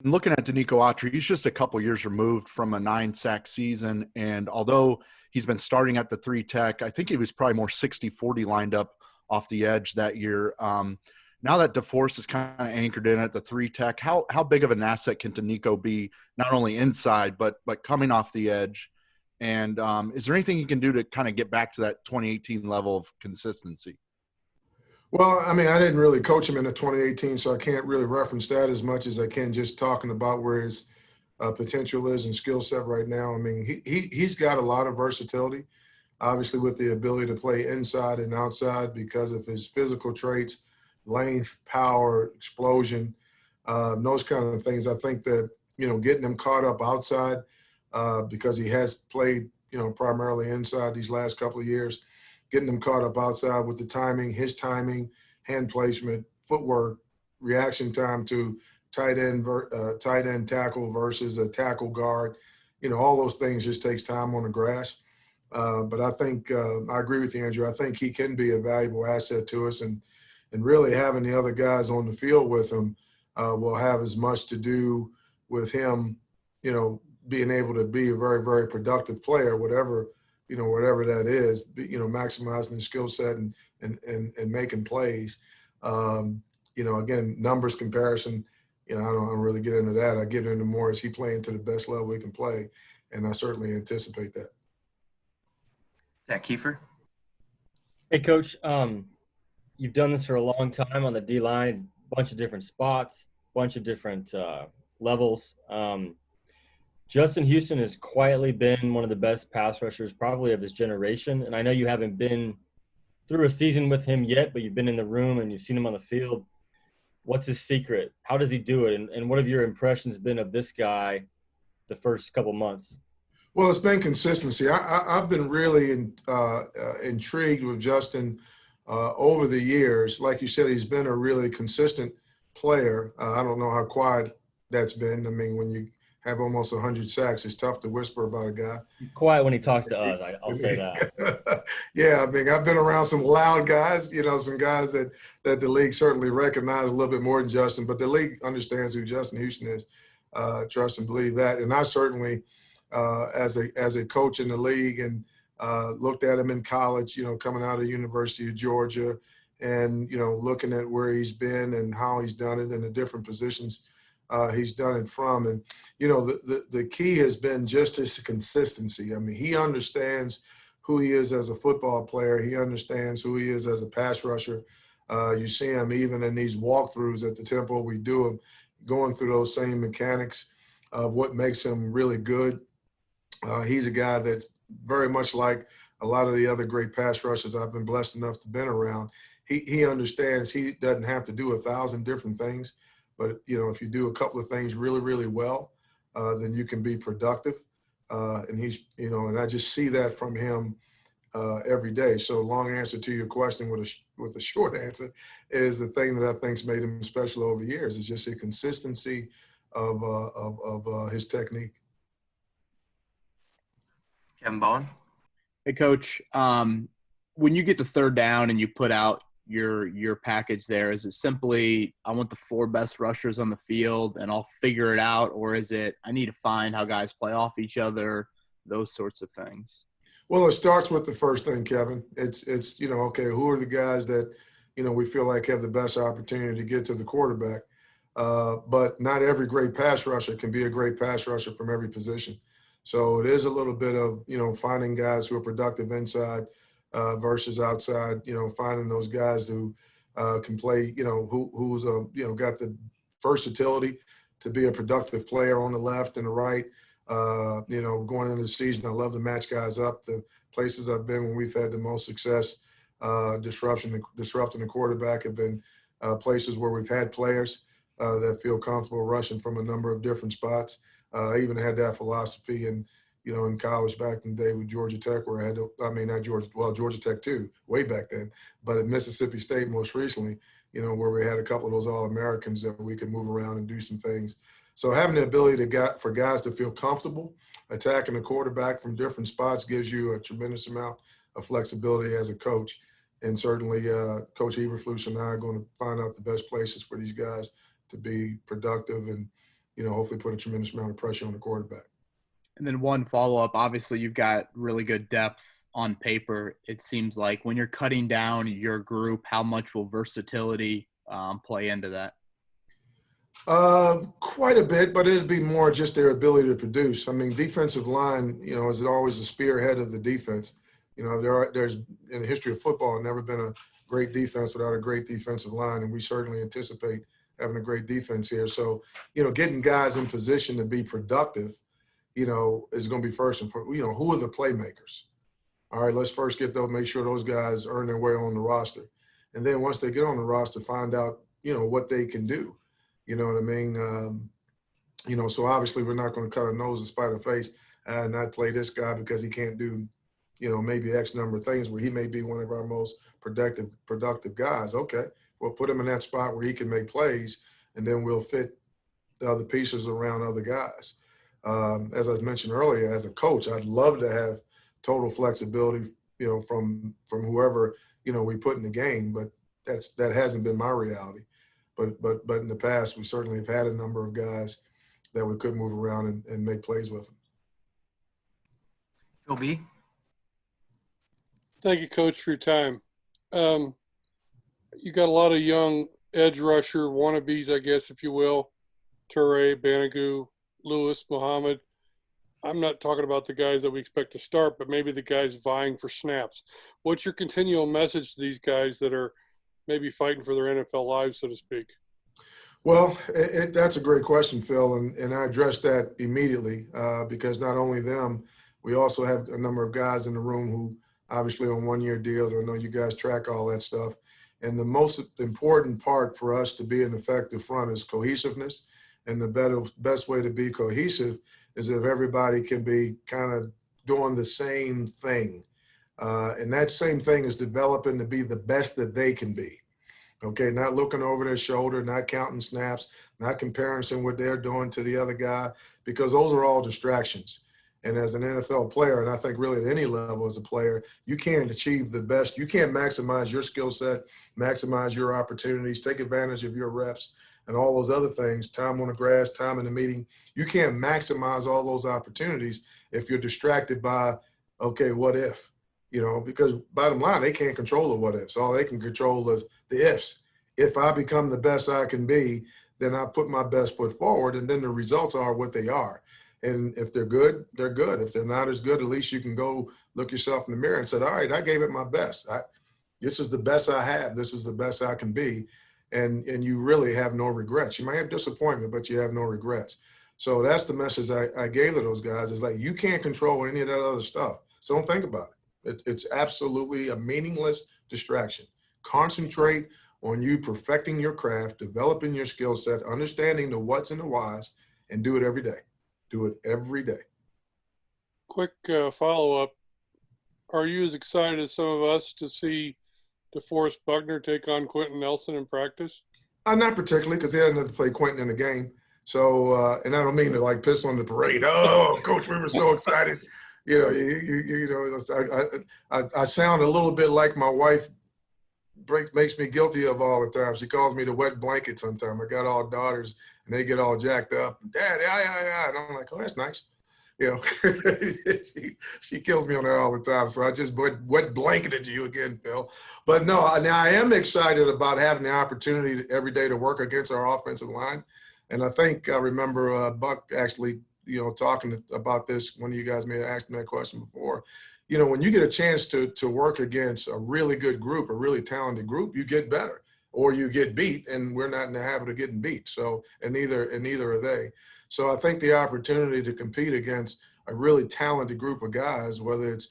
And looking at Danico Autry, he's just a couple years removed from a 9-sack season. And although he's been starting at the 3 tech, I think he was probably more 60-40 lined up off the edge that year. Now that DeForest is kind of anchored in at the 3 tech, how big of an asset can Danico be, not only inside, but coming off the edge? And is there anything you can do to kind of get back to that 2018 level of consistency? Well, I mean, I didn't really coach him in the 2018, so I can't really reference that as much as I can just talking about where his potential is and skill set right now. I mean, he's got a lot of versatility, obviously with the ability to play inside and outside because of his physical traits, length, power, explosion, those kind of things. I think that, getting him caught up outside because he has played, primarily inside these last couple of years, getting him caught up outside with the timing, his timing, hand placement, footwork, reaction time to tight end tackle versus a tackle guard. All those things just takes time on the grass. But I think I agree with you, Andrew. I think he can be a valuable asset to us, and really having the other guys on the field with him will have as much to do with him, being able to be a very, very productive player, whatever that is, maximizing the skill set and making plays. Again, numbers comparison, I don't really get into that. I get into more, is he playing to the best level he can play? And I certainly anticipate that. Zach Kiefer. Hey, Coach. You've done this for a long time on the D-line, bunch of different spots, bunch of different levels. Justin Houston has quietly been one of the best pass rushers probably of his generation. And I know you haven't been through a season with him yet, but you've been in the room and you've seen him on the field. What's his secret? How does he do it? And what have your impressions been of this guy the first couple months? Well, it's been consistency. I've been really intrigued with Justin over the years. Like you said, he's been a really consistent player. I don't know how quiet that's been. I mean, when you have almost 100 sacks, it's tough to whisper about a guy. He's quiet when he talks to us, I'll say that. Yeah, I mean, I've been around some loud guys, some guys that the league certainly recognizes a little bit more than Justin, but the league understands who Justin Houston is. Trust and believe that. And I certainly, as a coach in the league and looked at him in college, coming out of the University of Georgia and, looking at where he's been and how he's done it in the different positions he's done it from. And, the key has been just his consistency. I mean, he understands who he is as a football player. He understands who he is as a pass rusher. You see him even in these walkthroughs at the tempo we do him, going through those same mechanics of what makes him really good. He's a guy that's very much like a lot of the other great pass rushers I've been blessed enough to been around. He understands he doesn't have to do 1,000 different things, but if you do a couple of things really, really well, then you can be productive. And he's, and I just see that from him every day. So long answer to your question with a short answer is the thing that I think's made him special over the years is just a consistency of his technique. Kevin Bowen. Hey, Coach. When you get to third down and you put out your package there, is it simply I want the 4 best rushers on the field and I'll figure it out, or is it I need to find how guys play off each other, those sorts of things? Well, it starts with the first thing, Kevin. It's okay, who are the guys that we feel like have the best opportunity to get to the quarterback? But not every great pass rusher can be a great pass rusher from every position. So it is a little bit of, finding guys who are productive inside versus outside, finding those guys who can play, who's got the versatility to be a productive player on the left and the right. Going into the season, I love to match guys up. The places I've been when we've had the most success disrupting the quarterback have been places where we've had players that feel comfortable rushing from a number of different spots. I even had that philosophy in college back in the day with Georgia Tech, where Georgia Tech too, way back then, but at Mississippi State most recently, where we had a couple of those All-Americans that we could move around and do some things. So having the ability for guys to feel comfortable attacking the quarterback from different spots gives you a tremendous amount of flexibility as a coach. And certainly Coach Eberflus and I are going to find out the best places for these guys to be productive and, hopefully put a tremendous amount of pressure on the quarterback. And then one follow-up, obviously you've got really good depth on paper. It seems like when you're cutting down your group, how much will versatility play into that? Quite a bit, but it'd be more just their ability to produce. I mean, defensive line, is always the spearhead of the defense. There's in the history of football never been a great defense without a great defensive line, and we certainly anticipate having a great defense here. So, getting guys in position to be productive, is going to be first and foremost. Who are the playmakers? All right, let's first make sure those guys earn their way on the roster. And then once they get on the roster, find out, what they can do. You know what I mean? So obviously we're not going to cut our nose and spite our face and not play this guy because he can't do, maybe X number of things where he may be one of our most productive guys. Okay, we'll put him in that spot where he can make plays, and then we'll fit the other pieces around other guys. As I mentioned earlier, as a coach, I'd love to have total flexibility, from whoever, we put in the game, but that hasn't been my reality. But in the past, we certainly have had a number of guys that we could move around and make plays with them. Phil B. Thank you, Coach, for your time. You got a lot of young edge rusher wannabes, I guess, if you will. Toure, Banagoo, Lewis, Muhammad. I'm not talking about the guys that we expect to start, but maybe the guys vying for snaps. What's your continual message to these guys that are maybe fighting for their NFL lives, so to speak? Well, that's a great question, Phil, and I addressed that immediately because not only them, we also have a number of guys in the room who obviously on one-year deals. I know you guys track all that stuff. And the most important part for us to be an effective front is cohesiveness. And the best way to be cohesive is if everybody can be kind of doing the same thing. And that same thing is developing to be the best that they can be. Okay, not looking over their shoulder, not counting snaps, not comparing what they're doing to the other guy, because those are all distractions. And as an NFL player, and I think really at any level as a player, you can't achieve the best. You can't maximize your skill set, maximize your opportunities, take advantage of your reps and all those other things, time on the grass, time in the meeting. You can't maximize all those opportunities if you're distracted by, okay, what if? Because bottom line, they can't control the what ifs. All they can control is the ifs. If I become the best I can be, then I put my best foot forward, and then the results are what they are. And if they're good, they're good. If they're not as good, at least you can go look yourself in the mirror and say, all right, I gave it my best. This is the best I have. This is the best I can be. And you really have no regrets. You might have disappointment, but you have no regrets. So that's the message I gave to those guys is like, you can't control any of that other stuff. So don't think about it. It's absolutely a meaningless distraction. Concentrate on you perfecting your craft, developing your skill set, understanding the what's and the whys, and do it every day. Do it every day. Quick follow-up. Are you as excited as some of us to see DeForest Buckner take on Quentin Nelson in practice? Not particularly, because he hasn't had to play Quentin in the game. So, and I don't mean to like piss on the parade. Oh, Coach, we were so excited. I sound a little bit like my wife makes me guilty of all the time. She calls me the wet blanket sometimes. I got all daughters, and they get all jacked up. Dad, yeah. And I'm like, oh, that's nice. She kills me on that all the time. So I just wet blanketed you again, Phil. But no, now I am excited about having the opportunity every day to work against our offensive line. And I think I remember Buck actually, talking about this. One of you guys may have asked me that question before. When you get a chance to work against a really good group, a really talented group, you get better or you get beat, and we're not in the habit of getting beat. So, and neither are they. So I think the opportunity to compete against a really talented group of guys, whether it's,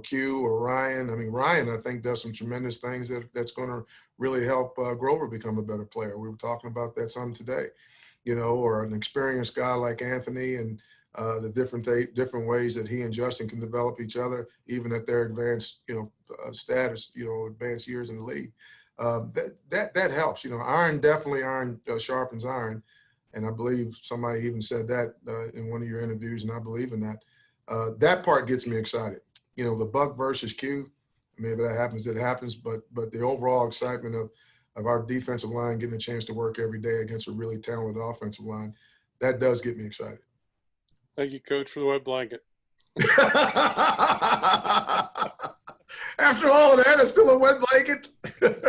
Q or Ryan. I mean, Ryan, I think, does some tremendous things that's going to really help Grover become a better player. We were talking about that some today, or an experienced guy like Anthony and the different ways that he and Justin can develop each other, even at their advanced, status, advanced years in the league. That helps. Iron sharpens iron. And I believe somebody even said that in one of your interviews, and I believe in that. That part gets me excited. The Buck versus Q, maybe that happens, it happens, but the overall excitement of our defensive line getting a chance to work every day against a really talented offensive line, that does get me excited. Thank you, Coach, for the wet blanket. After all of that, it's still a wet blanket.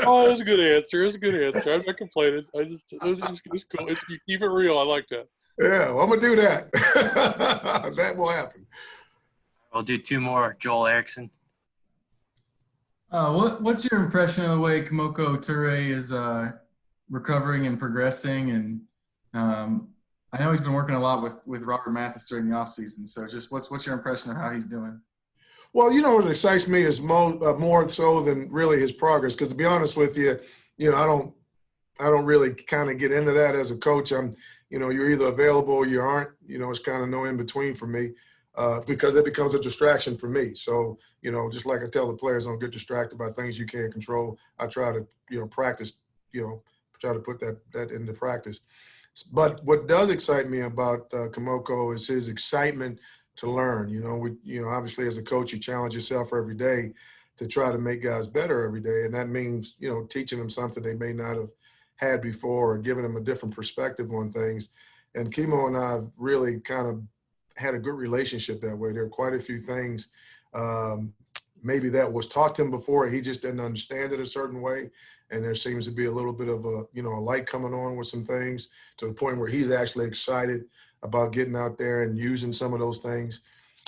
Oh, it was a good answer. It was a good answer. I'm not complaining. It's cool. You keep it real. I like that. Yeah, well, I'm gonna do that. That will happen. We'll do two more. Joel Erickson. What's your impression of the way Kamoko Toure is recovering and progressing? And I know he's been working a lot with Robert Mathis during the offseason. So just what's your impression of how he's doing? Well, what excites me is more so than really his progress. Because to be honest with you, I don't really kind of get into that as a coach. You're either available or you aren't. It's kind of no in between for me because it becomes a distraction for me. So, just like I tell the players, don't get distracted by things you can't control. I try to, practice, try to put that into practice. But what does excite me about Kamoko is his excitement to learn. Obviously as a coach, you challenge yourself every day to try to make guys better every day. And that means, teaching them something they may not have had before or giving them a different perspective on things. And Kimo and I have really kind of had a good relationship that way. There are quite a few things maybe that was taught to him before. He just didn't understand it a certain way. And there seems to be a little bit of a light coming on with some things to the point where he's actually excited about getting out there and using some of those things.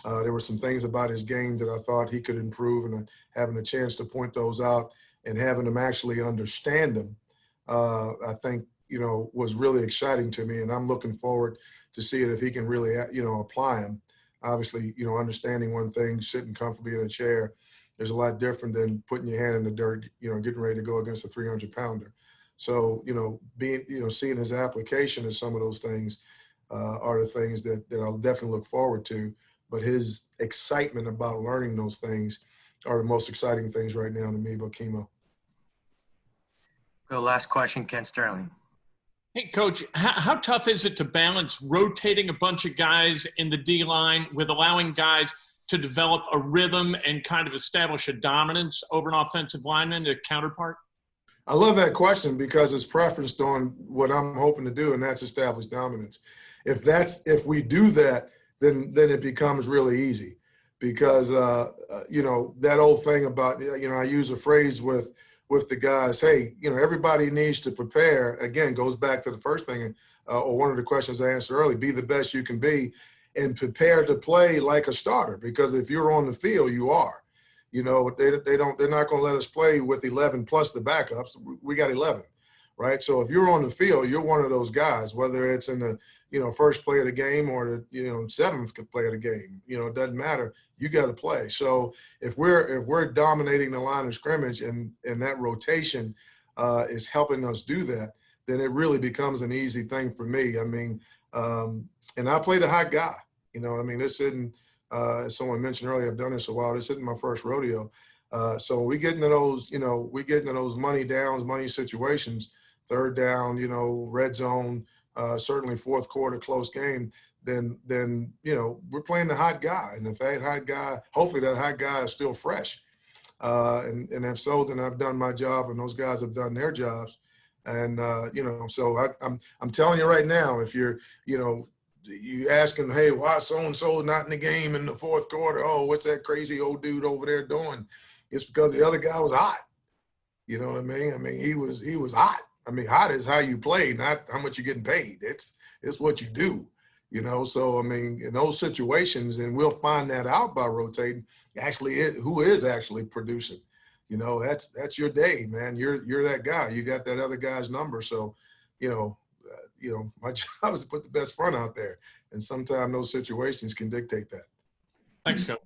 There were some things about his game that I thought he could improve, and having a chance to point those out and having him actually understand them, I think, was really exciting to me. And I'm looking forward to seeing if he can really, apply them. Obviously, understanding one thing, sitting comfortably in a chair, is a lot different than putting your hand in the dirt, getting ready to go against a 300-pounder. So, seeing his application of some of those things are the things that I'll definitely look forward to. But his excitement about learning those things are the most exciting things right now to me about Kimo. Go last question, Ken Sterling. Hey, Coach, how tough is it to balance rotating a bunch of guys in the D-line with allowing guys to develop a rhythm and kind of establish a dominance over an offensive lineman, a counterpart? I love that question because it's preferenced on what I'm hoping to do, and that's establish dominance. If we do that, then it becomes really easy because, that old thing about, I use a phrase with the guys, hey, everybody needs to prepare. Again, goes back to the first thing or one of the questions I answered earlier, be the best you can be and prepare to play like a starter, because if you're on the field, you are. They're not going to let us play with 11 plus the backups. We got 11, right? So if you're on the field, you're one of those guys, whether it's in the, first play of the game or the, seventh play of the game, it doesn't matter. You got to play. So if we're dominating the line of scrimmage and that rotation is helping us do that, then it really becomes an easy thing for me. I mean, and I played a hot guy. This isn't, as someone mentioned earlier, I've done this a while. This isn't my first rodeo. So we get into those, money downs, money situations, third down, red zone, certainly fourth quarter, close game. Then we're playing the hot guy. And if that hot guy, hopefully that hot guy is still fresh. And if so, then I've done my job and those guys have done their jobs. And, so I'm telling you right now, if you're, you asking, hey, why so-and-so not in the game in the fourth quarter? Oh, what's that crazy old dude over there doing? It's because the other guy was hot. You know what I mean? I mean, he was hot. I mean, hot is how you play, not how much you're getting paid. It's what you do, So, I mean, in those situations, and we'll find that out by rotating, who is actually producing. That's your day, man. You're that guy. You got that other guy's number. So, my job is to put the best front out there. And sometimes those situations can dictate that. Thanks, Coach.